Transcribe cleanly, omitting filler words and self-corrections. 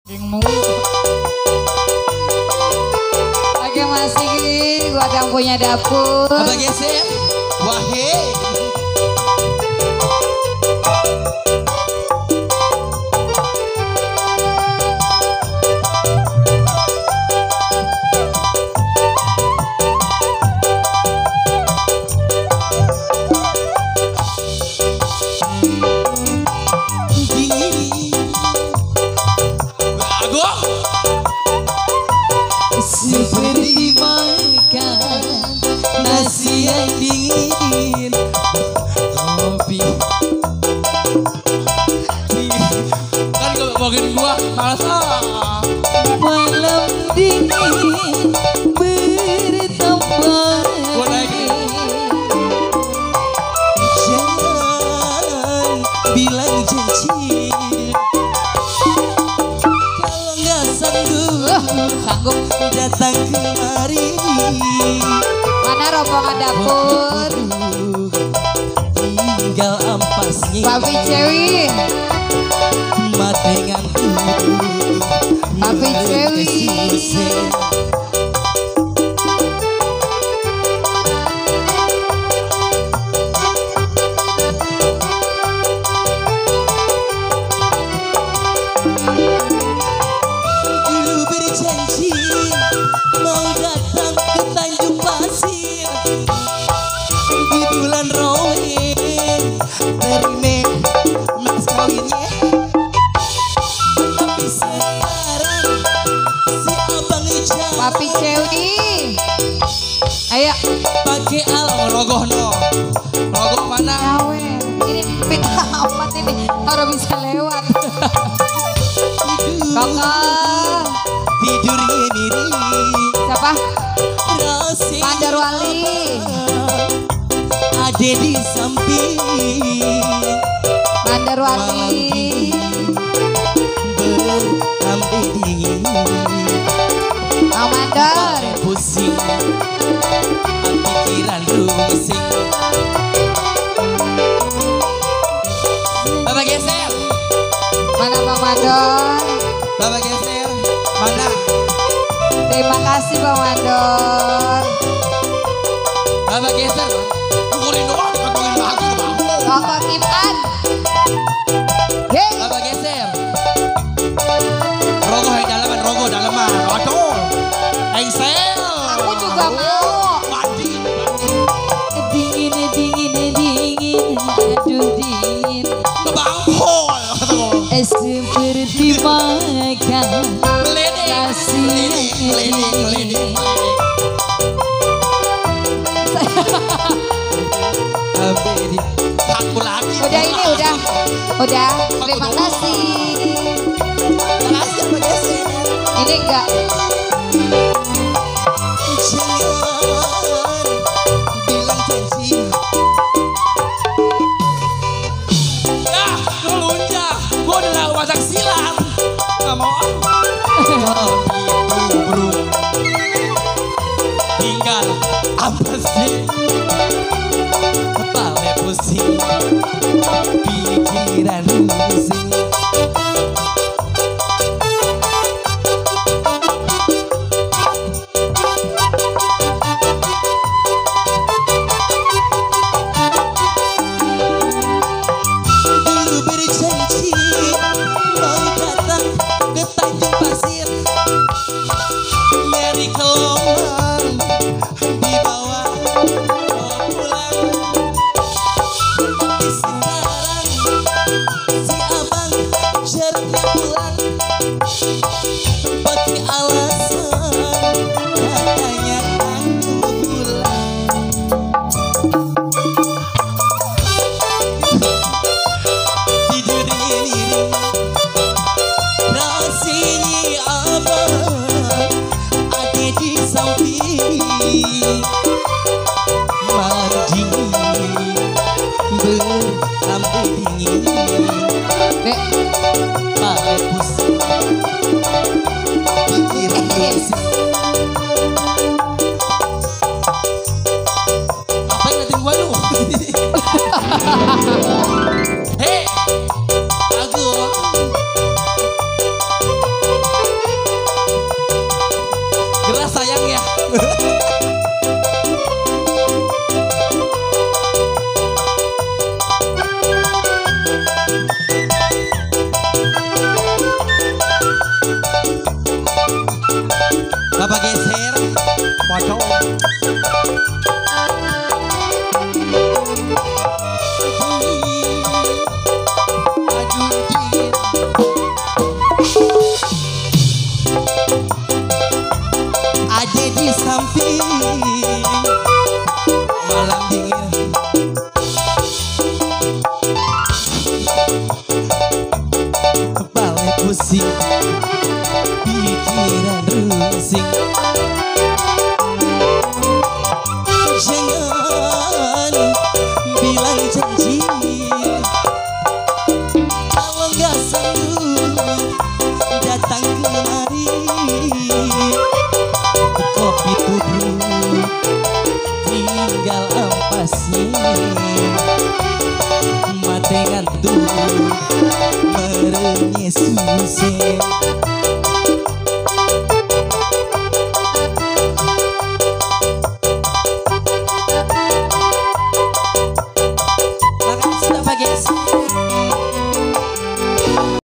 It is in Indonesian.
Oke masih buat yang punya dapur. Apa geser? Wahe. Seperti makan nasi yang dingin, kopi. Kan kalau bagian gua malas Malam dingin bertambah dingin. Jangan bilang janji kalau nggak sanggup datang kemari. Mana rombongan dapur? Tinggal ampasnya Papi Cewi. matenganku. Papi Cewi. Dulu berjanji mau datang ke Tanjung Pasir di bulan Rowen, terima mas kawinnya. Tapi sekarang si abang Ica Papi Cewi. Ayo. pakai alam rogoh no. Rogoh mana? Nyawer. Ini beda amat ini. Harus bisa lewat. Kakak. tidurnya miring. Siapa? Rosi Mandar Wali. ada di samping. Mandar Wali. Berambah dingin, Mang Mandar. pusing, pikiran rungsing. Bapak geser. Mana Bang Mandor? Bapak geser. Mana? Terima kasih Bang Mandor. Bapak geser. Dukurin doang dikantongin lagi ke bawah. Kakak Kipan. Hei. Bapak geser. Rogoh yang dalaman, rogoh dalaman. Waduh. Engsel. Aku juga mau. Wadi. Dingin, dingin, dingin, aduh dingin. Kebangkol. Seperti makan Meledek. nasi Meledek. Meledek. Meledek. Abedi. Aku lagi. Udah ini udah. Udah. Terima kasih. Makasih Bapak geser. Ini enggak. Jangan bilang janji. Ya, lu lunjak. Gua udah gak masak silat. Gak mau Itu bro, tinggal ampas sih. kepala pusing, pikiran pusing. Dulu berjanji mau datang ke Tanjung Pasir, Mary Kelomang dibawa pulang. Tapi sekarang si abang jarang pulang, pakai alasan katanya aku pulang. Tidurnya miring, rasanya apa ada di samping. Malam dingin berambah dingin, Dek. kepala pusing, pikiran pusing. Bapak geser. Pocong. Ade di samping malam dingin. Kepala pusing, pikiran rusing. Jangan bilang janji kalau gak sanggup datang kemari. Kopi tubuh tinggal ampasnya, mate ngantuk merenya susah.